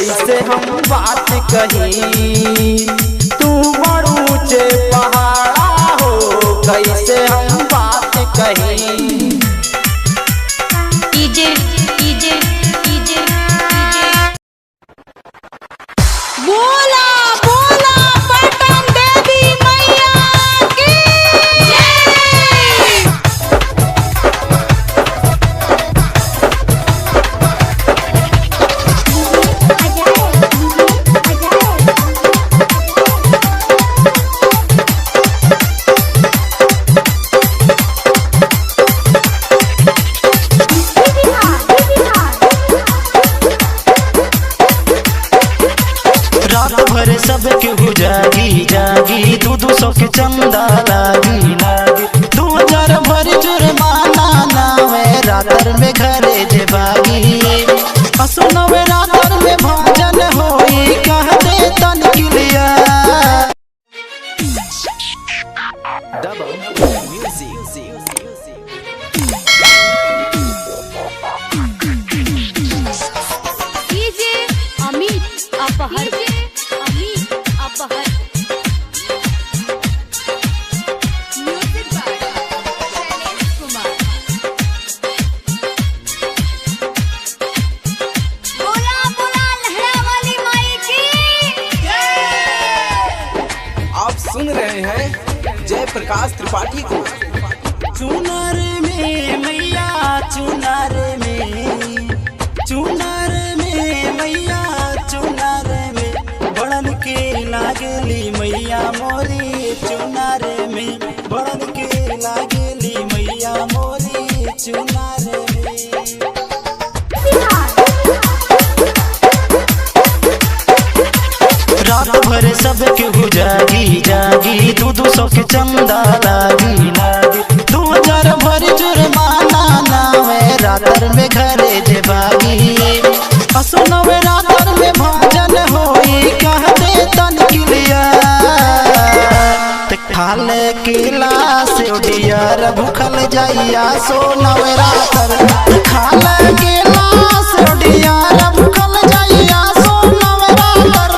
कैसे हम बात कही, तू बड़ ऊंचे पहाड़ा हो, कैसे हम बात कही। बोला बोला पटन देवी मैया की जय। रात भर सब केहू जागी जागी, 200 के चंदा लागी लागी, 2000 भर जुर्माना नावे रातर में घरे जे बागी। असुनवे रातर में भजन होई कह दे तन किलिया। डीजे अमित अपहर, अमित अपहर। Music by Shailesh Kumar. बोला बोला लहरा वाली माई की जय। आप सुन रहे हैं जय प्रकाश त्रिपाठी को। चुनार में मैया चुनार में, चुनार में मैया चुनार में, बड़न के लागली मैया मोरी चुनार में, बड़न के लागली मैया मोरी चुनार में। रात भर सब केहू जागी जागी, 200 के चंदा लागी लागी, 2000 भर जुर्माना नावे रातर में घरे जे बागी। असुनवे रातर में भजन होई कह दे तन किलिया। खाल किला से उडियर भूखल जाइया सोनवे रातर, खाल किला से उडियर भूखल जाइया सोनवे रातर।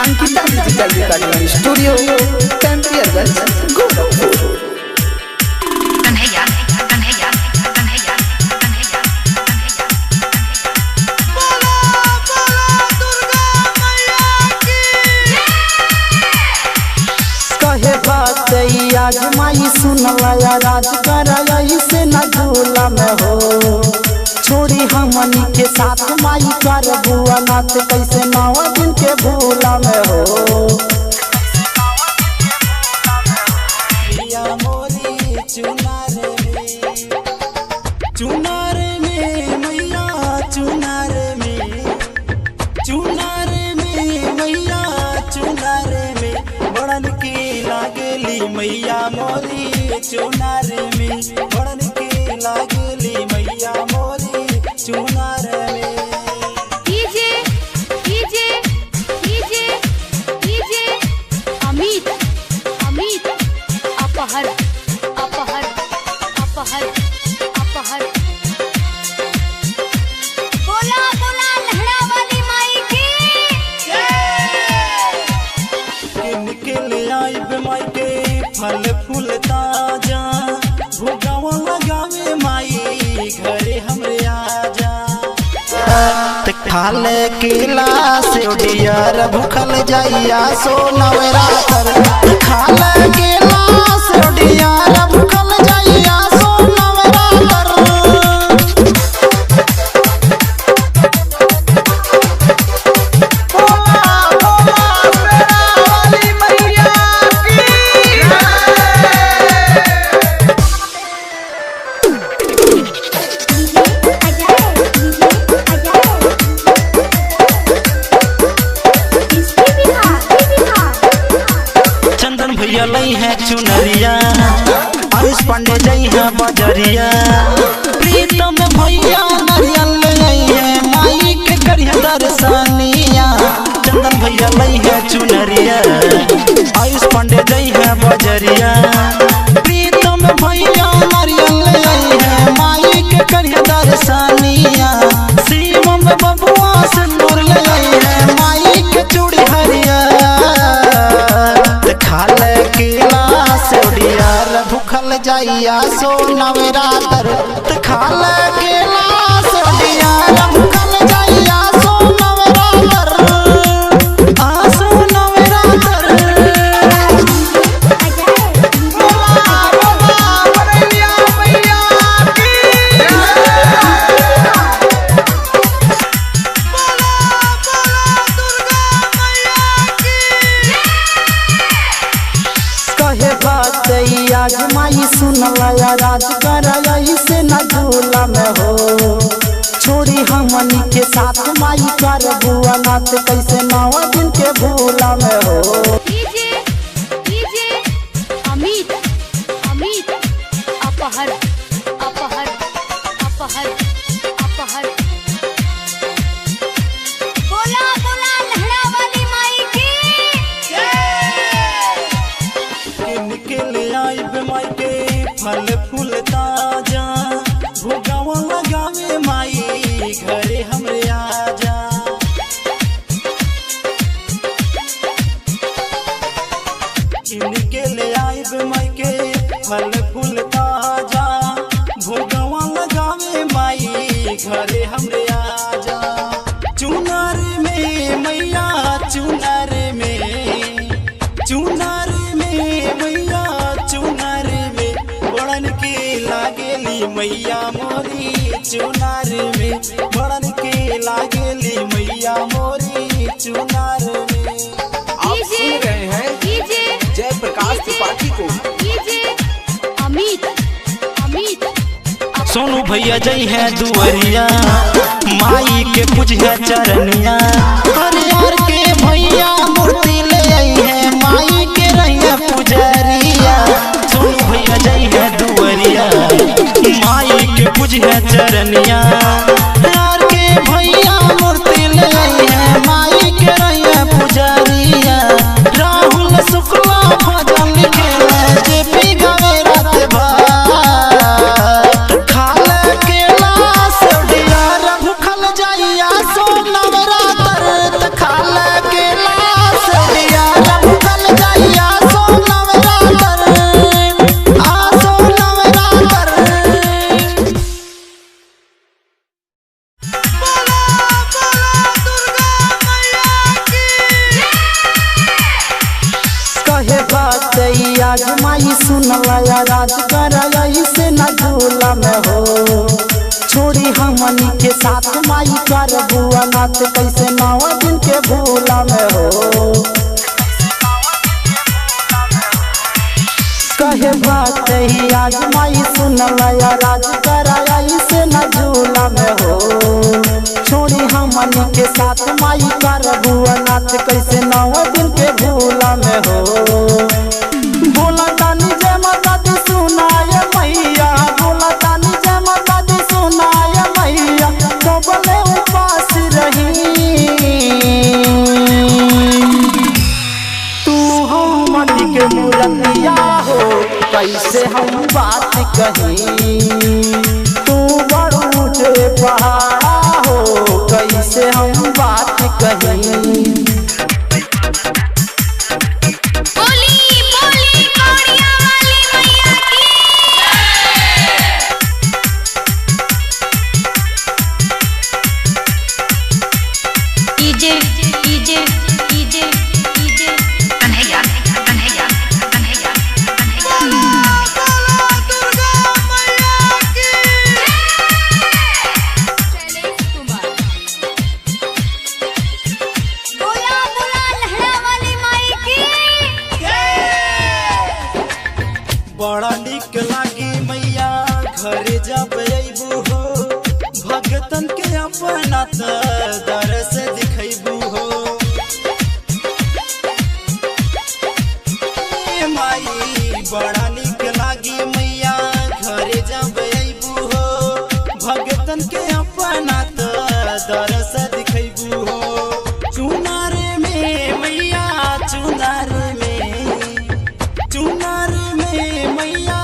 Ankita digital recording studio Campierganj Gorakhpur. कहे बात आज माई सुनला राज करई से न झूला में हो, छोड़ी हमनी के साथ माई कर बुआ नाथ कैसे 9 दिन के भूला में हो। मैया मोरी चुनार में, चुनार में मैया चुनार में, चुनार में मैया चुनार में, बड़न की लागली मैया मोरी चुनार में, बड़न की लागली मैया मोरी चुनार में। DJ DJ DJ DJ Amit Amit अपहर अपहर अपहर अपहर। बोला बोला लहरा वाली माई की जय। निकल आई माई के फल फूल ताजा, भोगावा लगावे माई घरे हमरे आजा। खाल किला से उडियर भूखल जाइया सोनवे रातर, खाल किला से उडियर भूखल जाइया सोनवे रातर। भैया लई है चुनरिया, आयुष पांडे जई है बजरिया, प्रीतम भैया नारियल लई है माई के करिया दर्शनिया। चंदन भैया लई है जाइया सो नवरात्र त खाल केला सोडिया भूखल जाइया सो नवरात्र आसो नवरात्र। आज माई सुनला राज कर से न झूला में हो छोड़ी हमनी के साथ माई कर बुआ नाथ कैसे 9 दिन के भूला में हो। डीजे अमित अमित अपहर अपहर अपहर अपहर बोला बोला लहरा वाली माई की निकले आई माई के फल फूल ताजा भोगावा लगावे माई घरे हमरे आजा। निकले आई माई के फल फूल ताजा भोगावा लगावे माई घरे हमरे आजा। चुनार में मैया चुनार में चुनार में मैया चुनार में बड़न के लागेली मैया मोरी चुनार में बड़न के लागेली मैया मोरी चुनार में। आप सुन रहे हैं जय प्रकाश त्रिपाठी को। अमित अमित सोनू भैया जई है दुवरिया माई के पूजिया चरनिया हरियार के भैया मूर्ति ले आई है माई के रैया पुजरिया। सोनू भैया जई है दुवरिया माई के पूजिया चरनिया हरियार के भैया मूर्ति ले आई है माई के रैया पुजरिया। राहुल शुक्ला भजन लिखे जे पी गावे रात भर खाल केला सोडिया भूखल जाइया सो नवरात्र त खाल केला सोडिया भूखल जाइया सो नवरात्र आसो नवरात्र। कहे बात आज माई सुनला राज कर से न झूला में हो छोड़ी हमनी के साथ माई कर बुआ नाथ कैसे 9 दिन के भूला में हो। कहे बात आज माई सुनला राज कर से न झूला में हो छोड़ी हमनी के साथ माई कर बुआ नाथ कैसे 9 दिन के भूला में हो। बोला तानी जय माता दी सुनाय मैया बोला तानी जय माता दी सुनाय मैया तो बोले उपास रही तू हमनी के मूर्तिया हो कैसे हम बात कही तू बड़ ऊंचे पहाड़ा हो कैसे हम बात कही। बोली बोली कौड़िया वाली मैया की DJ DJ DJ DJ Kanhaiya Kanhaiya Kanhaiya बोला बोला लहरा वाली माई की बड़ा निक लागी मैया घरे जब अबू हो भगतन के अपना दरस दिखबू हो। माई बड़ा निक लागी मैया घरे जब अबू हो भगतन के अपना दरस दिखबू हो। चुनार में मैया चुनार में मैया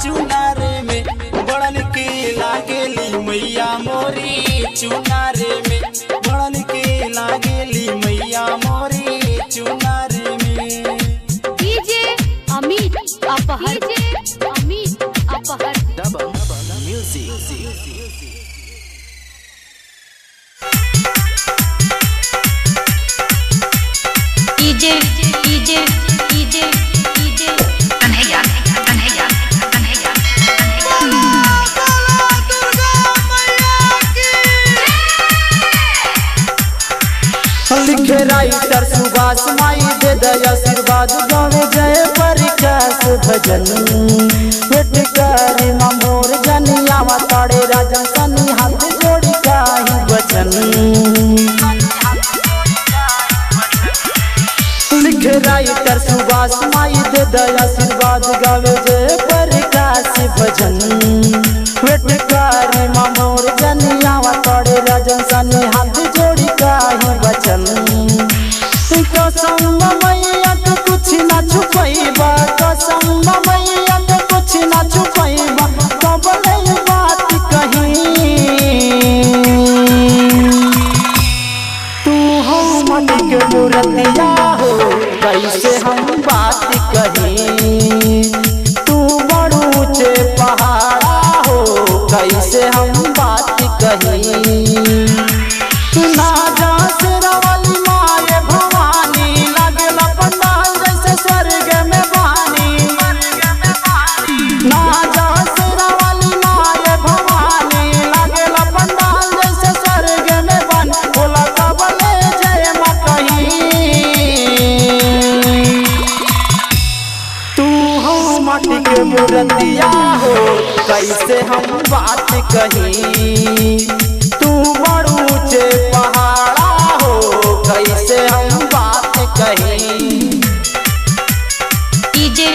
चुनार में बड़न के लागेली मैया मोरी चुनार में बड़न के लागेली मैया मोरी चुनार में। डीजे अमित अपहर DJ Amit DJ DJ DJ Kanhaiya Kanhaiya Kanhaiya लिखे राइटर सुभाष माई दे दया आशीर्वाद गावे जय प्रकाश भजन वेट करे मोर जनिया ताड़े राजन सनी हाथ जोड़ी काही वचन लिखे राइटर सुभाष माई दे दया आशीर्वाद गावे जय प्रकाश भजन वेट करे मोर जनिया ताड़े राजन सनी हाथ जोड़ी काही वचन कसम मैया तो कुछ ना छुपैबा कसम मैया तो कुछ ना छुपैबा कब नहीं बात कहीं तू हो मटी के मूर्तिया हो कैसे हम बात कहीं तू बड़ ऊंचे पहाड़ा हो कैसे हम बात कहीं ना जा सिरा वाली माए भवानी लगला पंडाल जैसे स्वर्ग में बानी ना जा सिरा वाली माए भवानी लगला पंडाल जैसे स्वर्ग में बानी बोला कबले जय मां कहीं तू हो माटी के मूर्तिया हो कैसे हम बात कहीं तू बड़ ऊंचे पहाड़ा हो कैसे हम बात कहीं डीजे